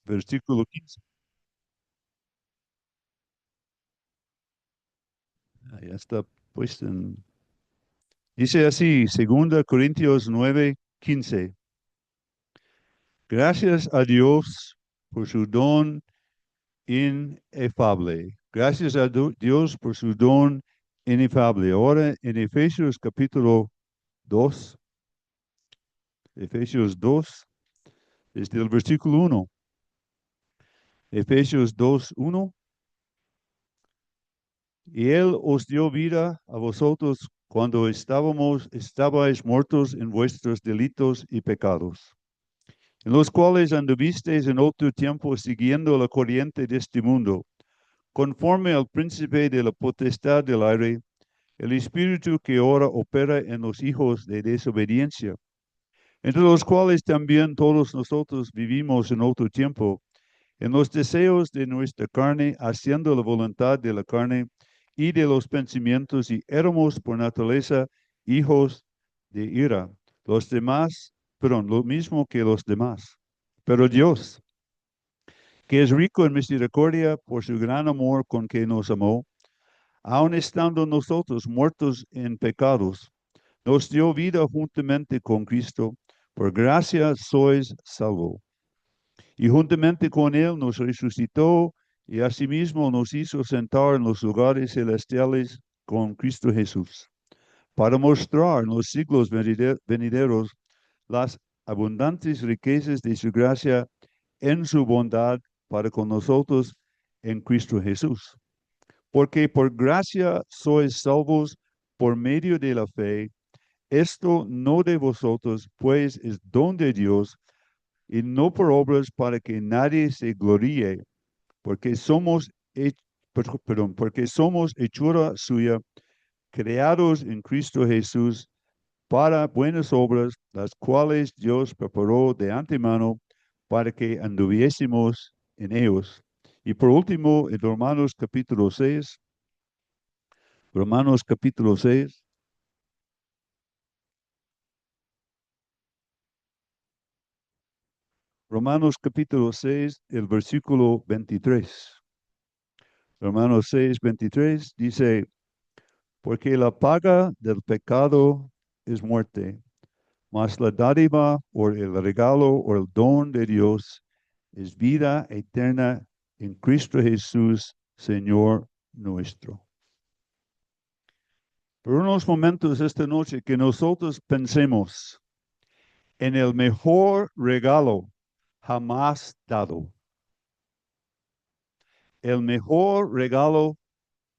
versículo 15. Ahí está puesto dice así, 2 Corintios 9:15. Gracias a Dios por su don inefable. Gracias a Dios por su don inefable. Ahora en Efesios capítulo 2, Efesios 2, desde el versículo 1. Efesios 2:1. Y Él os dio vida a vosotros cuando estabais muertos en vuestros delitos y pecados, en los cuales anduvisteis en otro tiempo siguiendo la corriente de este mundo, conforme al príncipe de la potestad del aire, el espíritu que ahora opera en los hijos de desobediencia, entre los cuales también todos nosotros vivimos en otro tiempo, en los deseos de nuestra carne, haciendo la voluntad de la carne y de los pensamientos, y éramos por naturaleza hijos de ira, lo mismo que los demás. Pero Dios, que es rico en misericordia por su gran amor con que nos amó, aun estando nosotros muertos en pecados, nos dio vida juntamente con Cristo. Por gracia sois salvos. Y juntamente con Él nos resucitó y asimismo nos hizo sentar en los lugares celestiales con Cristo Jesús, para mostrar en los siglos venideros las abundantes riquezas de su gracia en su bondad para con nosotros en Cristo Jesús. Porque por gracia sois salvos por medio de la fe. Esto no de vosotros, pues es don de Dios, y no por obras para que nadie se gloríe, porque somos, porque somos hechura suya, creados en Cristo Jesús para buenas obras, las cuales Dios preparó de antemano para que anduviésemos en ellos. Y por último, en Romanos capítulo 6, Romanos capítulo 6, Romanos capítulo 6, el versículo 23. Romanos 6:23 dice, porque la paga del pecado es muerte, mas la dádiva o el regalo o el don de Dios es vida eterna en Cristo Jesús, Señor nuestro. Por unos momentos esta noche que nosotros pensemos en el mejor regalo jamás dado. El mejor regalo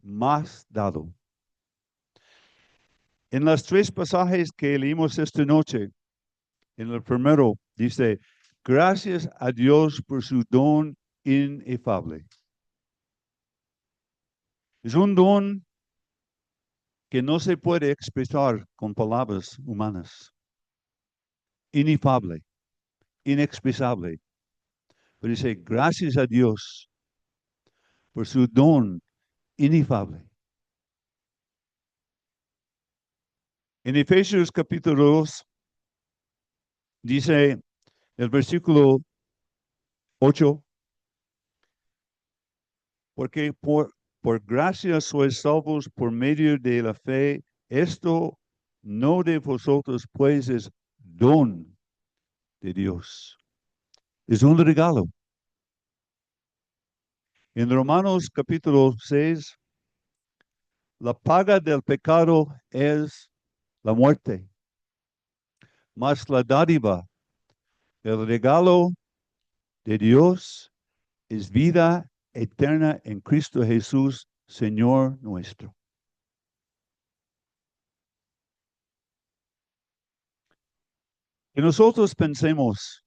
más dado. En las tres pasajes que leímos esta noche, en el primero dice, gracias a Dios por su don inefable. Es un don que no se puede expresar con palabras humanas. Inefable, inexpresable. Pero dice, gracias a Dios por su don inefable. En Efesios capítulo 2 dice el versículo 8, porque por gracia sois salvos por medio de la fe, esto no de vosotros, pues es don de Dios. Es un regalo. En Romanos capítulo 6, la paga del pecado es la muerte, mas la dádiva, el regalo de Dios es vida eterna en Cristo Jesús, Señor nuestro. Que nosotros pensemos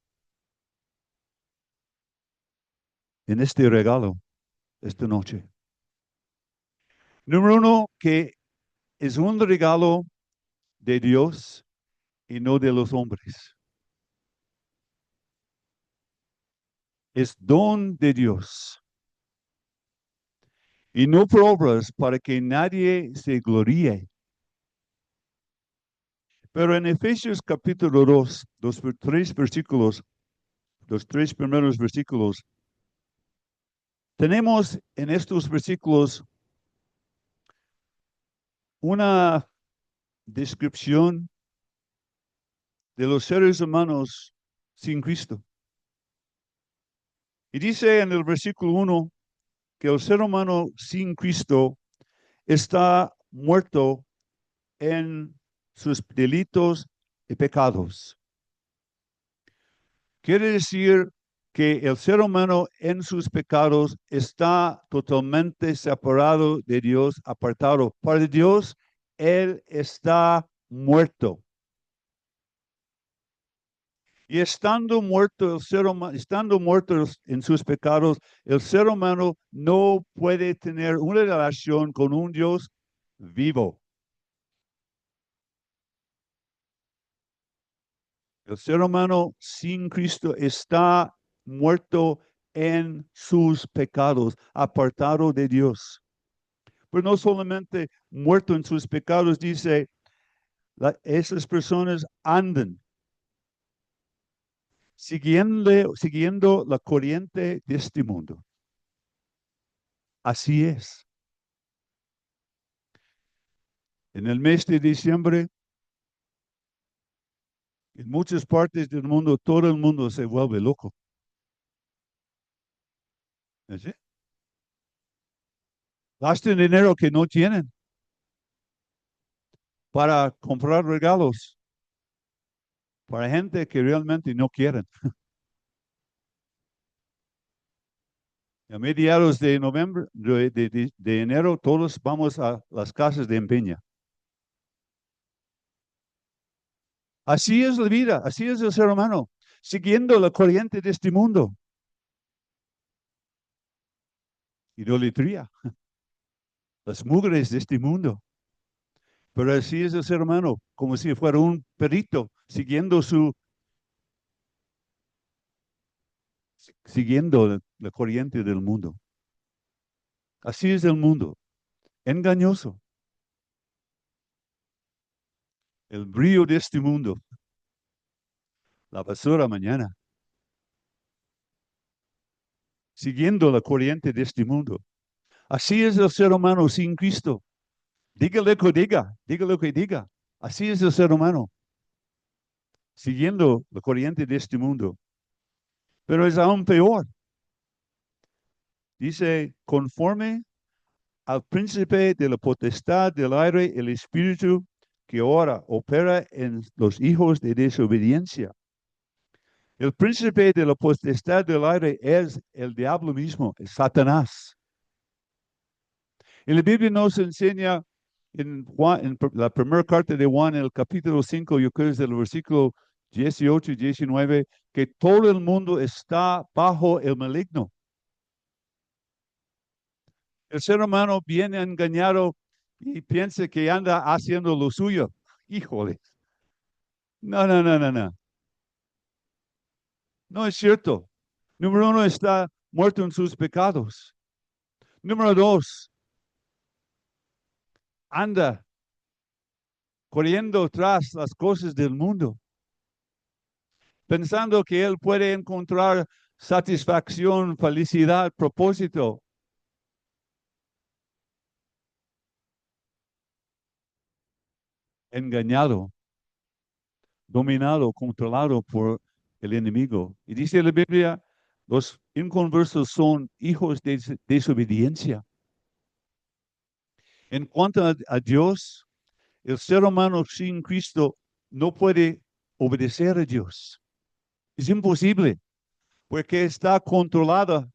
en este regalo esta noche. Número uno, que es un regalo de Dios y no de los hombres. Es don de Dios. Y no por obras para que nadie se gloríe. Pero en Efesios capítulo 2, los 3 versículos los 3 primeros versículos, tenemos en estos versículos una descripción de los seres humanos sin Cristo. Y dice en el versículo 1 que el ser humano sin Cristo está muerto en sus delitos y pecados. Quiere decir que el ser humano en sus pecados está totalmente separado de Dios, apartado. Para Dios, Él está muerto. Y estando muerto el ser humano, estando muerto en sus pecados, el ser humano no puede tener una relación con un Dios vivo. El ser humano sin Cristo está muerto en sus pecados, apartado de Dios. Pero no solamente muerto en sus pecados, dice, esas personas andan siguiendo la corriente de este mundo. Así es. En el mes de diciembre, en muchas partes del mundo, todo el mundo se vuelve loco. ¿Sí? Gastan dinero que no tienen para comprar regalos para gente que realmente no quieren. A mediados de noviembre, de enero, todos vamos a las casas de empeño. Así es la vida, así es el ser humano, siguiendo la corriente de este mundo. Idolatría, las mugres de este mundo. Pero así es el ser humano, como si fuera un perrito siguiendo la corriente del mundo. Así es el mundo, engañoso. El brillo de este mundo, la basura mañana, siguiendo la corriente de este mundo. Así es el ser humano sin Cristo. Dígale lo que diga. Así es el ser humano, siguiendo la corriente de este mundo. Pero es aún peor. Dice, conforme al príncipe de la potestad del aire, el espíritu que ahora opera en los hijos de desobediencia. El príncipe de la potestad del aire es el diablo mismo, es Satanás. Y la Biblia nos enseña en la primera carta de Juan, en el capítulo 5, yo creo es del versículo 18 y 19, que todo el mundo está bajo el maligno. El ser humano viene engañado y piensa que anda haciendo lo suyo. Híjole. No, no, no, no, no. No es cierto. Número uno, está muerto en sus pecados. Número dos, anda corriendo tras las cosas del mundo, pensando que él puede encontrar satisfacción, felicidad, propósito. Engañado, dominado, controlado por el enemigo. Y dice la Biblia, los inconversos son hijos de desobediencia. En cuanto a Dios, el ser humano sin Cristo no puede obedecer a Dios. Es imposible, porque está controlado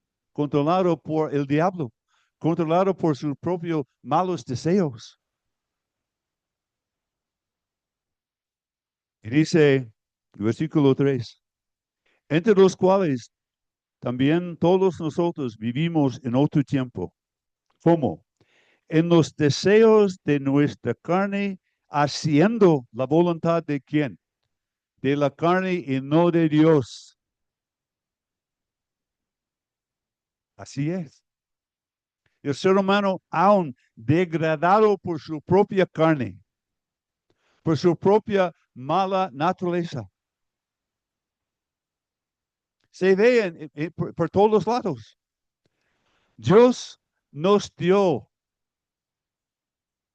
por el diablo, controlado por sus propios malos deseos. Y dice, versículo 3, entre los cuales también todos nosotros vivimos en otro tiempo. ¿Cómo? En los deseos de nuestra carne, haciendo la voluntad de quién? De la carne y no de Dios. Así es. El ser humano aún degradado por su propia carne, por su propia mala naturaleza, Se ve por todos lados. Dios nos dio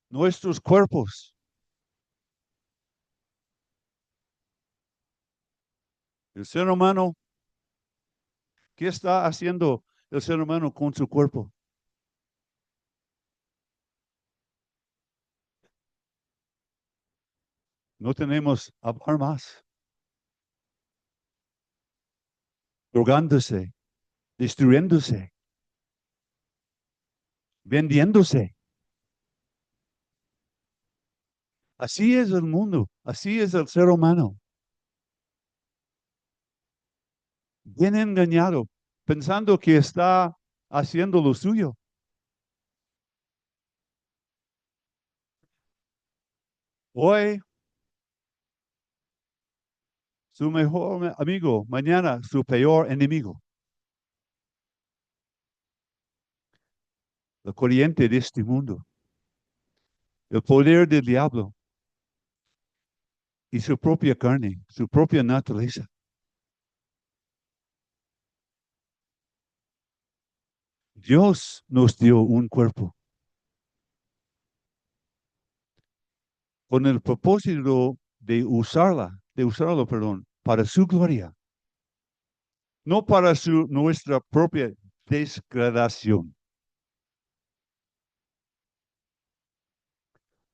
nuestros cuerpos. El ser humano, ¿qué está haciendo el ser humano con su cuerpo? No tenemos hablar más. Drogándose, destruyéndose, vendiéndose. Así es el mundo, así es el ser humano. Bien engañado, pensando que está haciendo lo suyo. Hoy, su mejor amigo, mañana su peor enemigo. La corriente de este mundo, el poder del diablo y su propia carne, su propia naturaleza. Dios nos dio un cuerpo con el propósito de usarlo, perdón, para su gloria, no para nuestra propia degradación.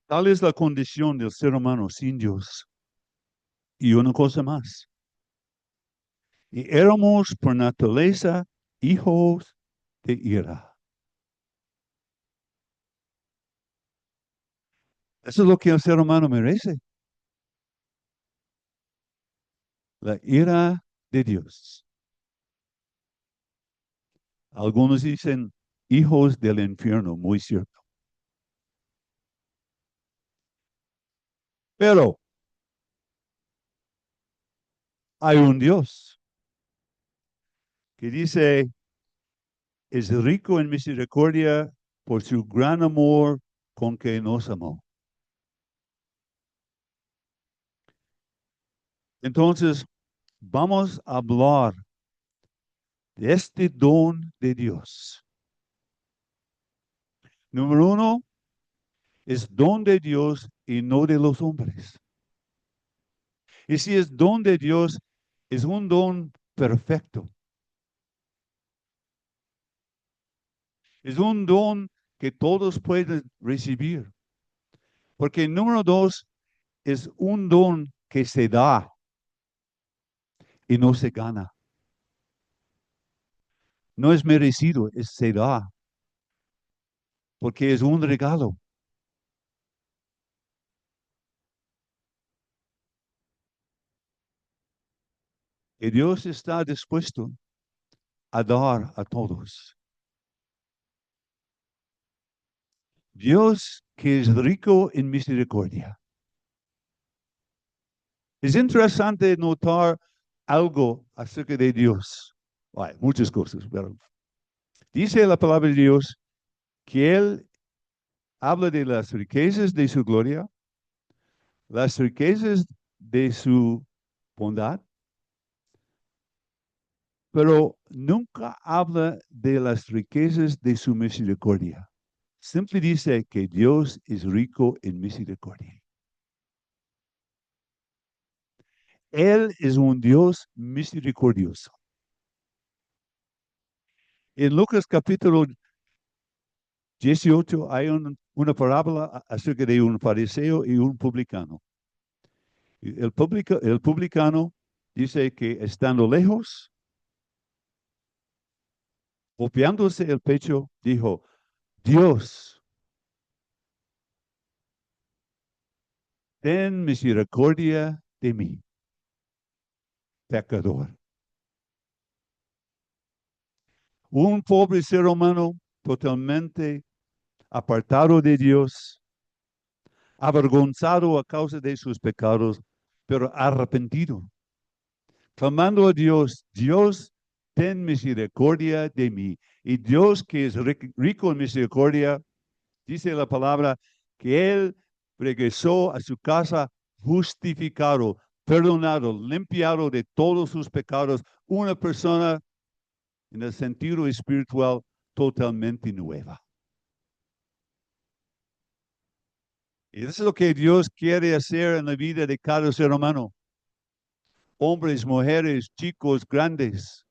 Tal es la condición del ser humano sin Dios. Y una cosa más. Y éramos por naturaleza hijos de ira. Eso es lo que el ser humano merece. La ira de Dios. Algunos dicen hijos del infierno, muy cierto. Pero hay un Dios que dice, es rico en misericordia por su gran amor con que nos amó. Entonces, vamos a hablar de este don de Dios. Número uno, es don de Dios y no de los hombres. Y si es don de Dios, es un don perfecto. Es un don que todos pueden recibir. Porque número dos, es un don que se da y no se gana. No es merecido, se da. Porque es un regalo. Y Dios está dispuesto a dar a todos. Dios que es rico en misericordia. Es interesante notar algo acerca de Dios. Hay muchas cosas, pero dice la palabra de Dios que Él habla de las riquezas de su gloria, las riquezas de su bondad, pero nunca habla de las riquezas de su misericordia. Siempre dice que Dios es rico en misericordia. Él es un Dios misericordioso. En Lucas capítulo 18 hay una parábola acerca de un fariseo y un publicano. El publicano dice que estando lejos, golpeándose el pecho, dijo, Dios, ten misericordia de mí, pecador. Un pobre ser humano totalmente apartado de Dios, avergonzado a causa de sus pecados, pero arrepentido, clamando a Dios, Dios, ten misericordia de mí. Y Dios, que es rico en misericordia, dice la palabra que Él regresó a su casa justificado, perdonado, limpiado de todos sus pecados, una persona en el sentido espiritual totalmente nueva. Y eso es lo que Dios quiere hacer en la vida de cada ser humano. Hombres, mujeres, chicos, grandes.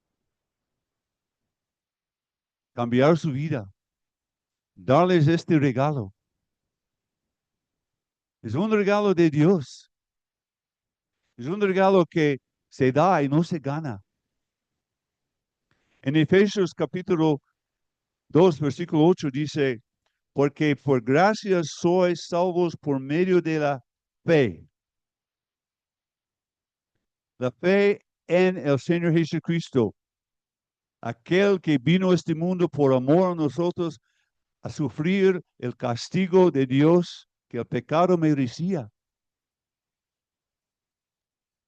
Cambiar su vida. Darles este regalo. Es un regalo de Dios. Es un regalo que se da y no se gana. En Efesios capítulo 2, versículo 8 dice, porque por gracia sois salvos por medio de la fe. La fe en el Señor Jesucristo, aquel que vino a este mundo por amor a nosotros, a sufrir el castigo de Dios que el pecado merecía.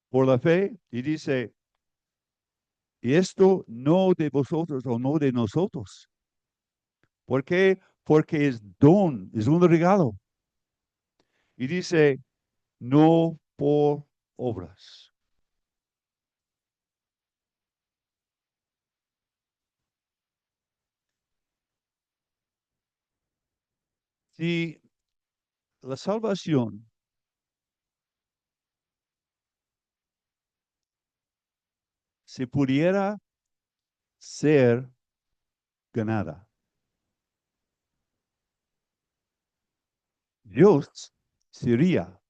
Por la fe, y dice, y esto no de vosotros o no de nosotros. ¿Por qué? Porque es don, es un regalo. Y dice, no por obras. Si la salvación se pudiera ser ganada, Dios sería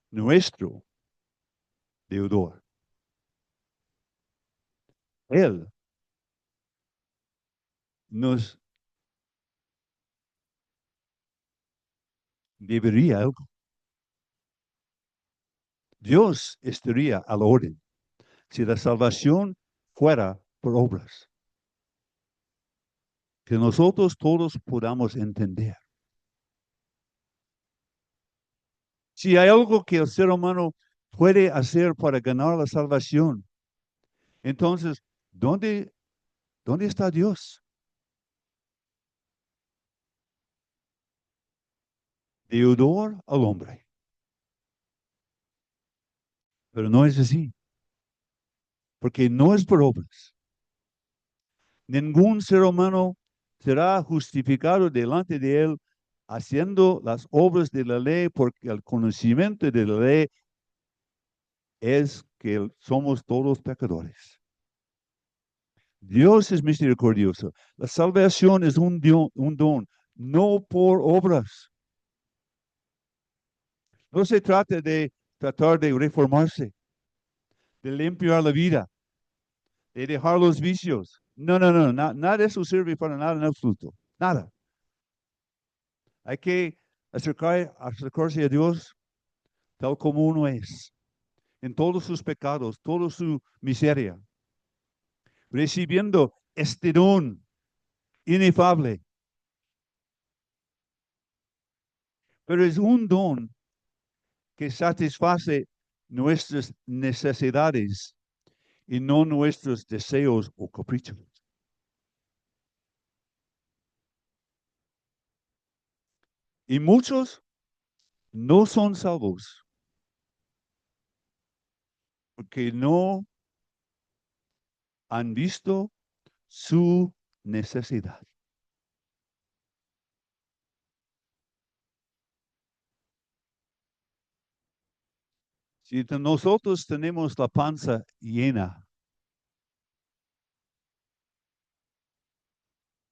nuestro deudor. Él nos debería algo. Dios estaría a la orden si la salvación fuera por obras, que nosotros todos podamos entender. Si hay algo que el ser humano puede hacer para ganar la salvación, entonces, ¿dónde está Dios? Deudor al hombre. Pero no es así, porque no es por obras. Ningún ser humano será justificado delante de él haciendo las obras de la ley, porque el conocimiento de la ley es que somos todos pecadores. Dios es misericordioso. La salvación es un don, no por obras. No se trata de tratar de reformarse, de limpiar la vida, de dejar los vicios. No, nada de eso sirve para nada en absoluto. Nada. Hay que acercarse a Dios tal como uno es, en todos sus pecados, toda su miseria, recibiendo este don inefable. Pero es un don que satisface nuestras necesidades y no nuestros deseos o caprichos. Y muchos no son salvos porque no han visto su necesidad. Si nosotros tenemos la panza llena,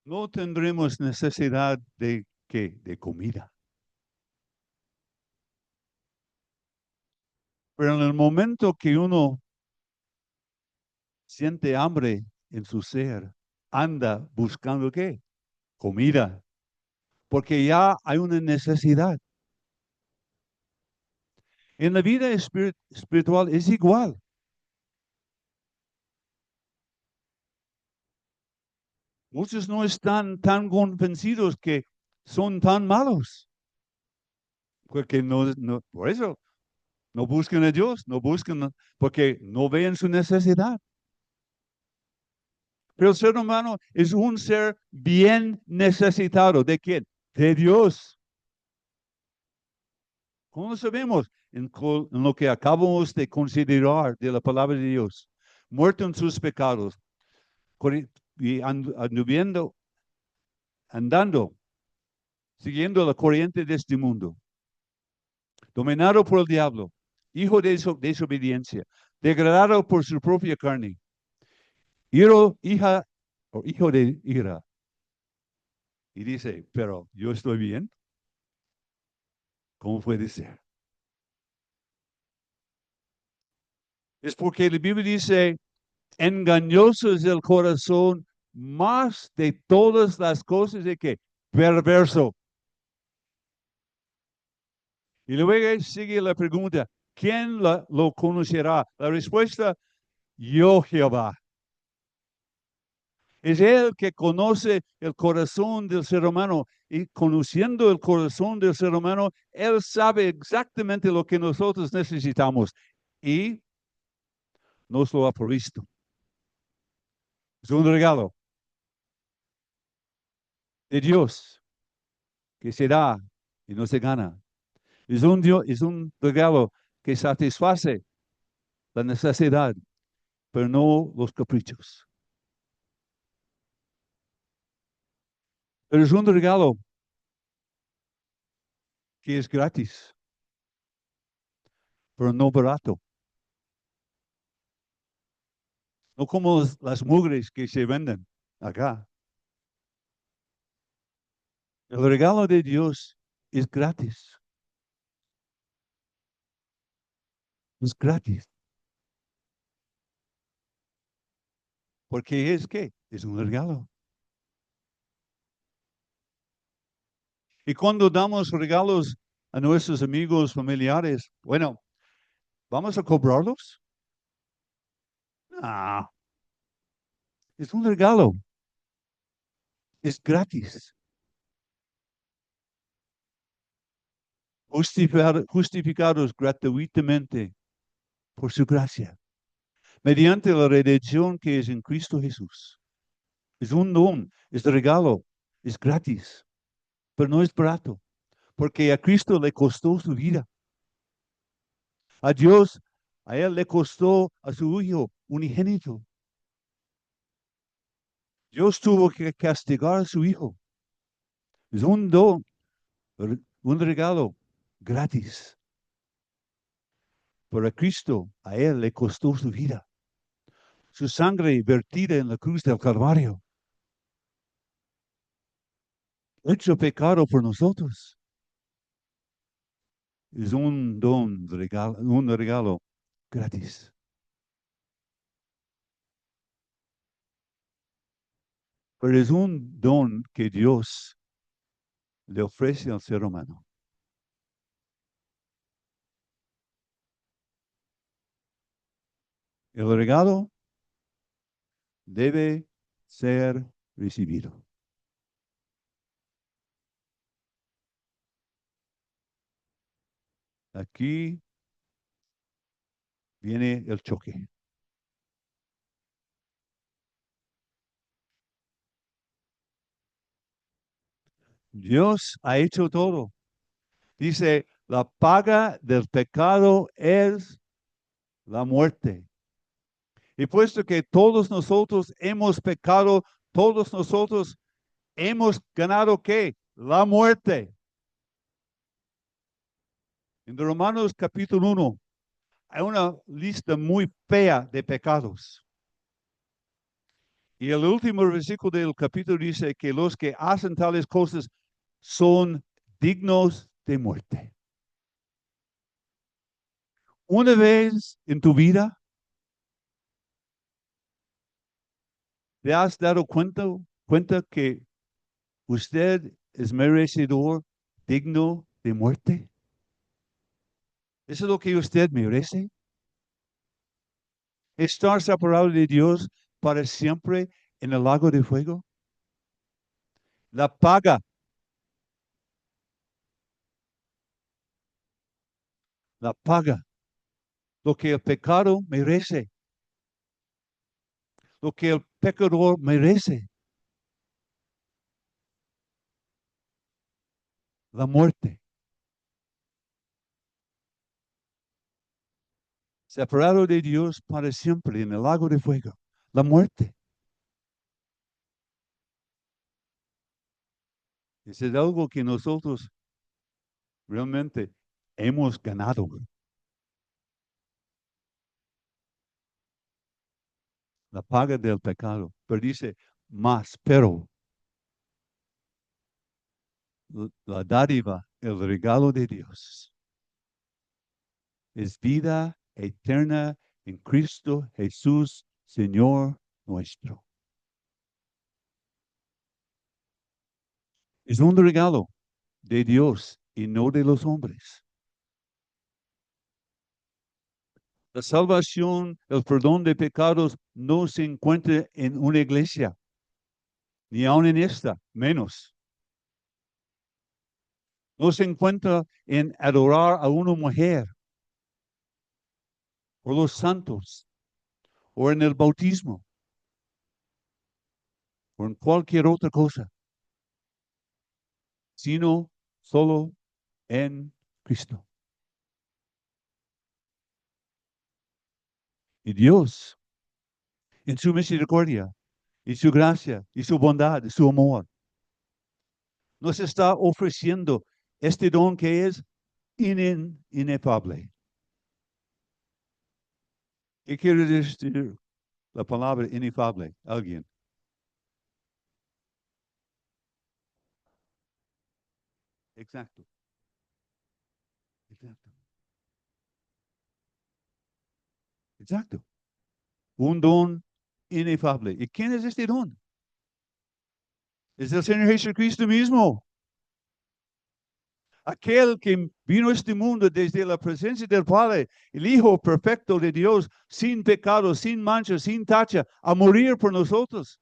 no tendremos necesidad de ¿qué? De comida. Pero en el momento que uno siente hambre en su ser, anda buscando ¿qué? Comida. Porque ya hay una necesidad. En la vida espiritual es igual. Muchos no están tan convencidos que son tan malos. Porque por eso no buscan a Dios, no buscan, porque no ven su necesidad. Pero el ser humano es un ser bien necesitado. ¿De quién? De Dios. ¿Cómo lo sabemos? En lo que acabamos de considerar de la palabra de Dios. Muerto en sus pecados. Y andando, siguiendo la corriente de este mundo. Dominado por el diablo. Hijo de desobediencia. Degradado por su propia carne. Hija o hijo de ira. Y dice, pero yo estoy bien. ¿Cómo puede ser? Es porque la Biblia dice, engañoso es el corazón más de todas las cosas de que perverso. Y luego sigue la pregunta, ¿quién lo conocerá? La respuesta, yo Jehová. Es Él que conoce el corazón del ser humano y conociendo el corazón del ser humano, Él sabe exactamente lo que nosotros necesitamos y nos lo ha provisto. Es un regalo de Dios que se da y no se gana. Es un regalo que satisface la necesidad, pero no los caprichos. Pero es un regalo que es gratis, pero no barato. No como las mugres que se venden acá. El regalo de Dios es gratis. Es gratis. Porque es que es un regalo. Y cuando damos regalos a nuestros amigos, familiares, bueno, ¿vamos a cobrarlos? No, es un regalo. Es gratis. Justificados gratuitamente por su gracia, mediante la redención que es en Cristo Jesús. Es un don, es regalo, es gratis, pero no es barato, porque a Cristo le costó su vida. A Dios, a Él le costó a su Hijo unigénito. Dios tuvo que castigar a su Hijo. Es un don, un regalo gratis. Pero a Cristo, a Él le costó su vida. Su sangre vertida en la cruz del Calvario. Hecho pecado por nosotros. Es un don, un regalo gratis. Pero es un don que Dios le ofrece al ser humano. El regalo debe ser recibido. Aquí viene el choque. Dios ha hecho todo. Dice, la paga del pecado es la muerte. Y puesto que todos nosotros hemos pecado, todos nosotros hemos ganado ¿qué? La muerte. En Romanos capítulo 1 hay una lista muy fea de pecados. Y el último versículo del capítulo dice que los que hacen tales cosas son dignos de muerte. Una vez en tu vida, ¿te has dado cuenta que usted es merecedor, digno de muerte? ¿Eso es lo que usted merece? ¿Estar separado de Dios para siempre en el lago de fuego? La paga, la paga, lo que el pecado merece, lo que el pecador merece, la muerte. separado de Dios para siempre en el lago de fuego, la muerte. Eso es algo que nosotros realmente hemos ganado. La paga del pecado. Pero dice, más, pero la dádiva, el regalo de Dios, es vida eterna en Cristo Jesús, Señor nuestro. Es un regalo de Dios y no de los hombres. La salvación, el perdón de pecados no se encuentra en una iglesia, ni aun en esta, menos. No se encuentra en adorar a una mujer, o los santos, o en el bautismo, o en cualquier otra cosa, sino solo en Cristo. Y Dios, en su misericordia, y su gracia, y su bondad, y su amor, nos está ofreciendo este don que es inefable. ¿Qué quiere decir la palabra inefable? ¿Alguien? Exacto. Exacto. Exacto. Un don inefable. ¿Y quién es este don? Es el Señor Jesucristo mismo. Aquel que vino a este mundo desde la presencia del Padre, el Hijo perfecto de Dios, sin pecado, sin mancha, sin tacha, a morir por nosotros,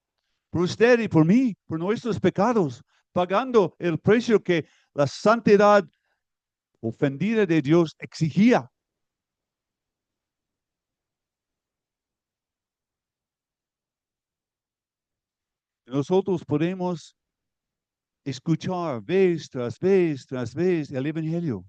por usted y por mí, por nuestros pecados, pagando el precio que la santidad ofendida de Dios exigía. Nosotros podemos escuchar vez tras vez tras vez el Evangelio.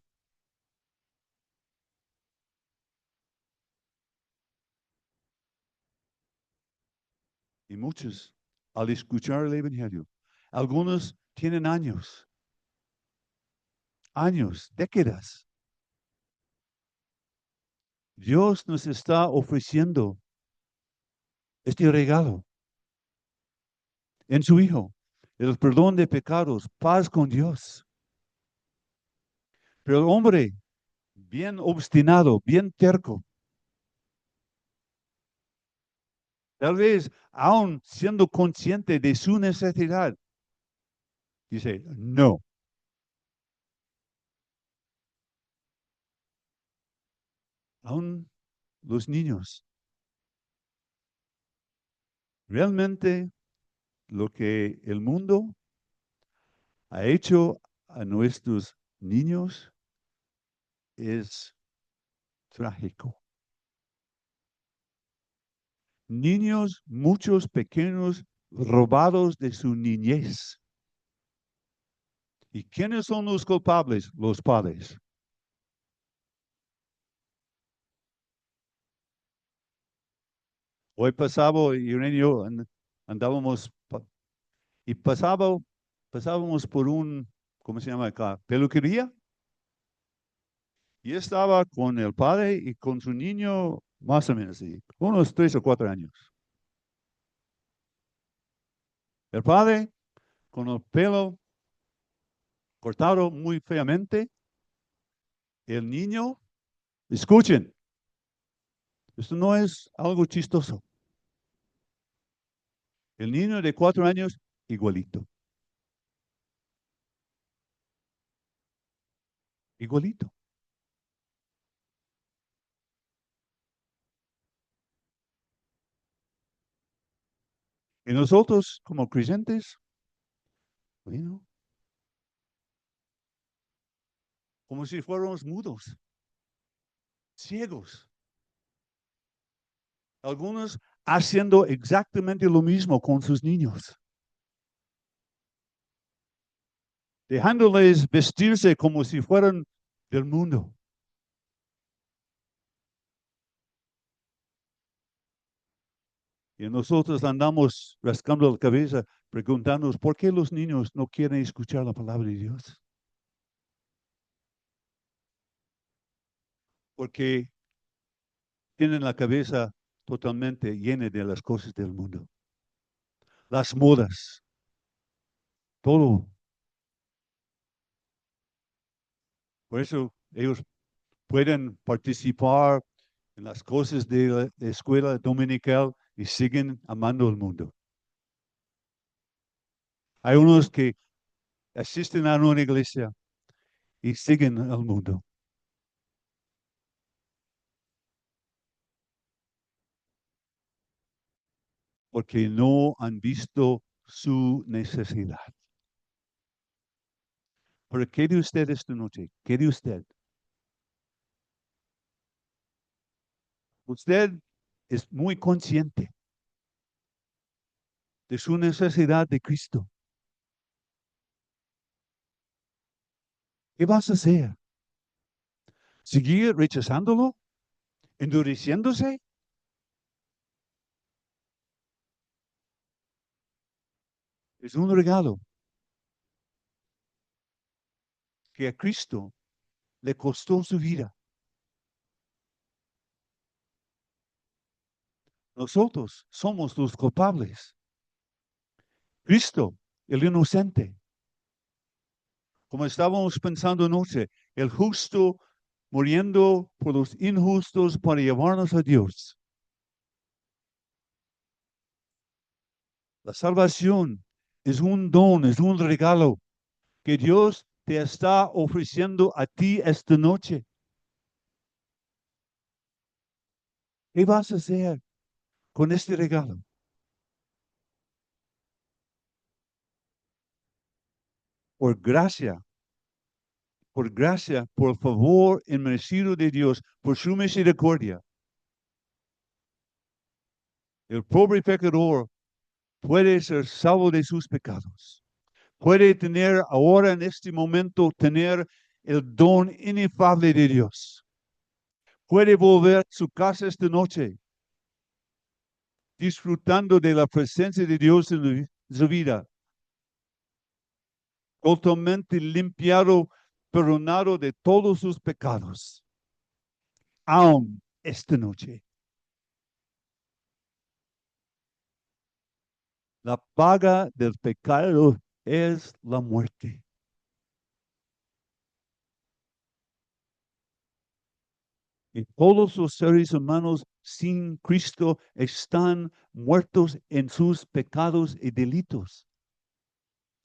Y muchos, al escuchar el Evangelio, algunos tienen años, décadas. Dios nos está ofreciendo este regalo en su Hijo, el perdón de pecados, paz con Dios. Pero el hombre, bien obstinado, bien terco, tal vez aún siendo consciente de su necesidad, dice, no. Aún los niños, realmente lo que el mundo ha hecho a nuestros niños es trágico. Niños, muchos pequeños, robados de su niñez. ¿Y quiénes son los culpables? Los padres. Hoy pasaba, Irene y yo andábamos y pasábamos por un, ¿cómo se llama acá? Peluquería. Y estaba con el padre y con su niño, más o menos, unos 3 o 4 años. El padre con el pelo cortado muy feamente. El niño, escuchen, esto no es algo chistoso. El niño de 4 años, igualito. Igualito. Y nosotros, como creyentes, bueno, como si fuéramos mudos, ciegos. Algunos haciendo exactamente lo mismo con sus niños. Dejándoles vestirse como si fueran del mundo. Y nosotros andamos rascando la cabeza preguntándonos por qué los niños no quieren escuchar la palabra de Dios. Porque tienen la cabeza totalmente llena de las cosas del mundo. Las modas, todo. Por eso ellos pueden participar en las cosas de la escuela dominical y siguen amando el mundo. Hay unos que asisten a una iglesia y siguen al mundo. Porque no han visto su necesidad. Pero ¿qué de usted esta noche? ¿Qué de usted? Usted es muy consciente de su necesidad de Cristo. ¿Qué vas a hacer? ¿Seguir rechazándolo? ¿Endureciéndose? Es un regalo que a Cristo le costó su vida. Nosotros somos los culpables. Cristo, el inocente. Como estábamos pensando anoche, el justo muriendo por los injustos para llevarnos a Dios. La salvación es un don, es un regalo que Dios te está ofreciendo a ti esta noche. ¿Qué vas a hacer con este regalo? Por gracia, por favor inmerecido de Dios, por su misericordia. El pobre pecador puede ser salvo de sus pecados. Puede tener ahora en este momento, tener el don inefable de Dios. Puede volver a su casa esta noche, disfrutando de la presencia de Dios en su vida, totalmente limpiado, perdonado de todos sus pecados. Aún esta noche. La paga del pecado es la muerte. Y todos los seres humanos sin Cristo están muertos en sus pecados y delitos,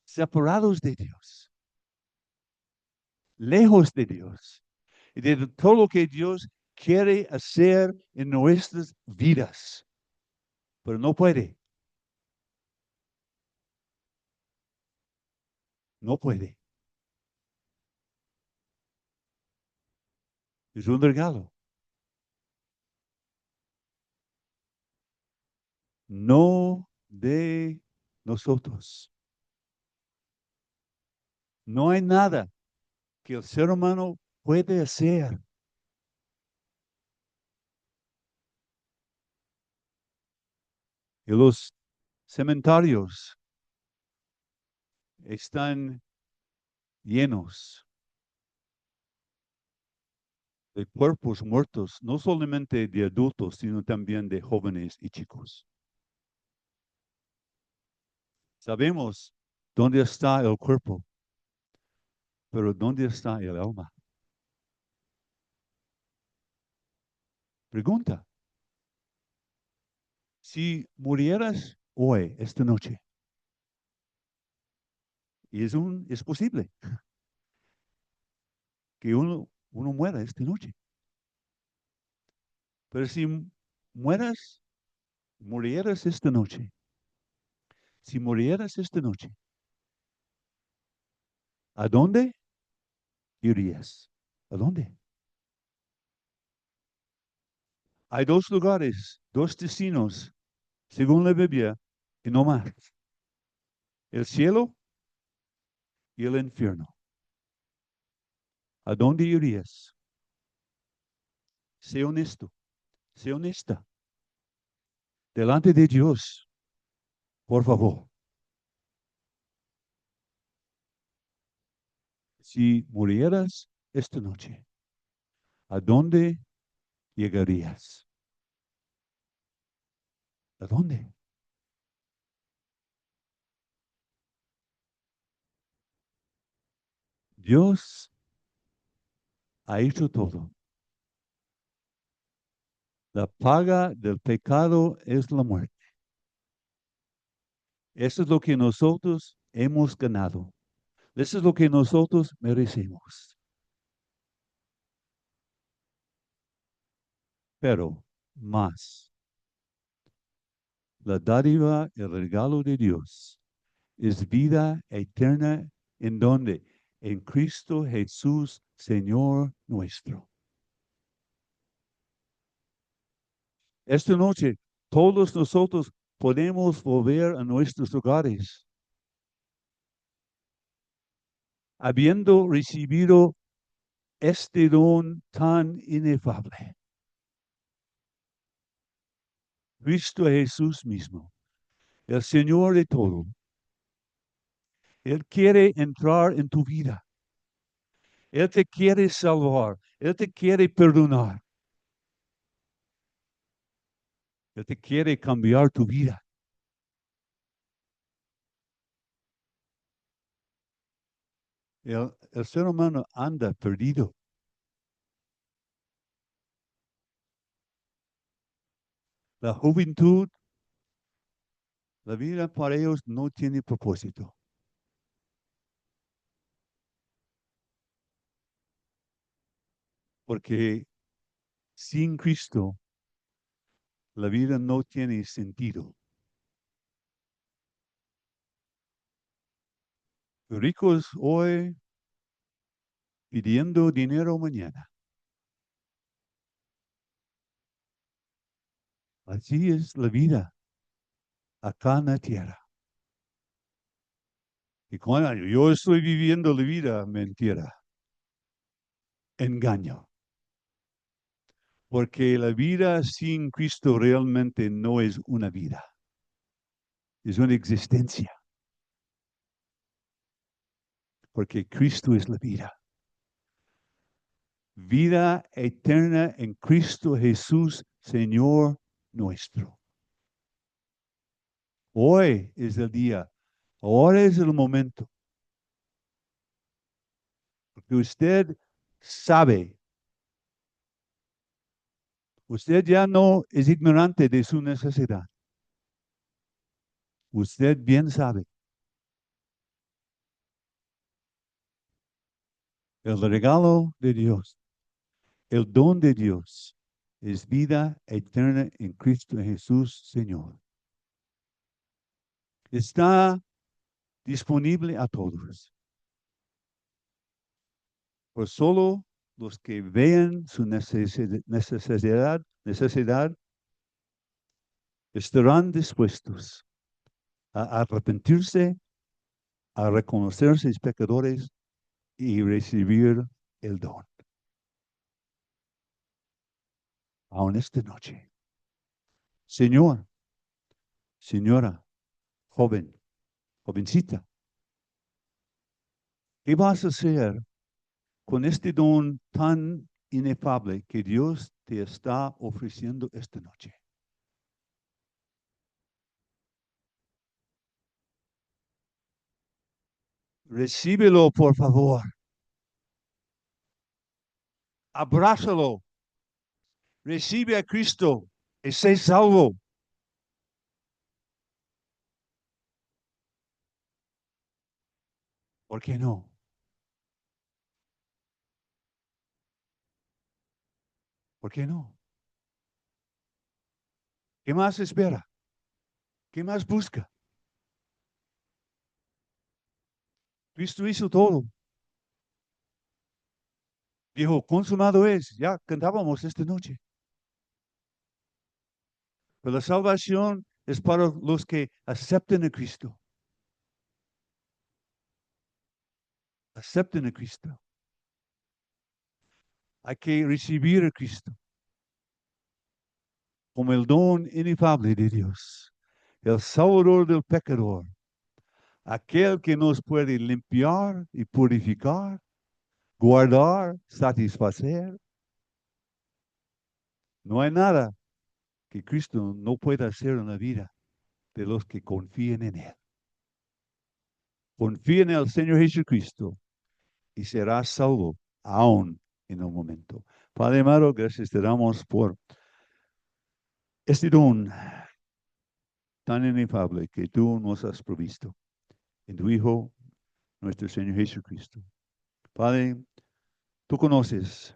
separados de Dios, lejos de Dios y de todo lo que Dios quiere hacer en nuestras vidas. Pero no puede, no puede. Es un regalo. No de nosotros. No hay nada que el ser humano puede hacer. Y los cementerios están llenos de cuerpos muertos, no solamente de adultos, sino también de jóvenes y chicos. Sabemos dónde está el cuerpo, pero ¿dónde está el alma? Pregunta. Si murieras hoy, esta noche, y es posible que uno muera esta noche, pero si murieras esta noche, si murieras esta noche, ¿a dónde irías? ¿A dónde? Hay dos lugares, dos destinos, según la Biblia, y no más. El cielo y el infierno. ¿A dónde irías? Sé honesto, sé honesta. delante de Dios, por favor, si murieras esta noche, ¿a dónde llegarías? ¿A dónde? Dios ha hecho todo. La paga del pecado es la muerte. Eso es lo que nosotros hemos ganado. Eso es lo que nosotros merecemos. Pero más, la dádiva, el regalo de Dios es vida eterna en donde en Cristo Jesús, Señor nuestro. Esta noche todos nosotros podemos volver a nuestros hogares, habiendo recibido este don tan inefable. Cristo Jesús mismo, el Señor de todo. Él quiere entrar en tu vida. Él te quiere salvar. Él te quiere perdonar. Él te quiere cambiar tu vida. El ser humano anda perdido. La juventud, la vida para ellos no tiene propósito. Porque sin Cristo, la vida no tiene sentido. Ricos hoy pidiendo dinero mañana. Así es la vida acá en la tierra. Y cuando yo estoy viviendo la vida, mentira, engaño. Porque la vida sin Cristo realmente no es una vida, es una existencia. Porque Cristo es la vida. Vida eterna en Cristo Jesús, Señor nuestro. Hoy es el día, ahora es el momento. Porque usted ya no es ignorante de su necesidad. Usted bien sabe. El regalo de Dios, el don de Dios, es vida eterna en Cristo Jesús, Señor. Está disponible a todos. Por solo los que vean su necesidad estarán dispuestos a arrepentirse, a reconocerse pecadores y recibir el don. Aún esta noche. Señor, señora, joven, jovencita, ¿qué vas a hacer con este don tan inefable que Dios te está ofreciendo esta noche? Recíbelo, por favor. Abrázalo. Recibe a Cristo y sé salvo. ¿Por qué no? ¿Por qué no? ¿Qué más espera? ¿Qué más busca? Cristo hizo todo. Dijo, consumado es. Ya cantábamos esta noche. Pero la salvación es para los que acepten a Cristo. Acepten a Cristo. Hay que recibir a Cristo. como el don inefable de Dios, el Salvador del pecador, aquel que nos puede limpiar y purificar, guardar, satisfacer. No hay nada que Cristo no pueda hacer en la vida de los que confíen en Él. Confía en el Señor Jesucristo y serás salvo aún en un momento. Padre amado, gracias te damos por este don tan inefable que tú nos has provisto en tu Hijo, nuestro Señor Jesucristo. Padre, tú conoces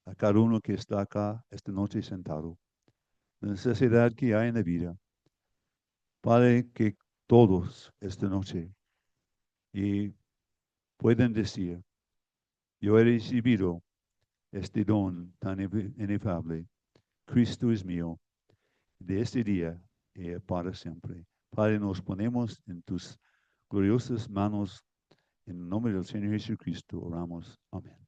a cada uno que está acá esta noche sentado, la necesidad que hay en la vida. Padre, que todos esta noche y pueden decir, yo he recibido este don tan inefable. Cristo es mío, de este día y para siempre. Padre, nos ponemos en tus gloriosas manos. En el nombre del Señor Jesucristo oramos. Amén.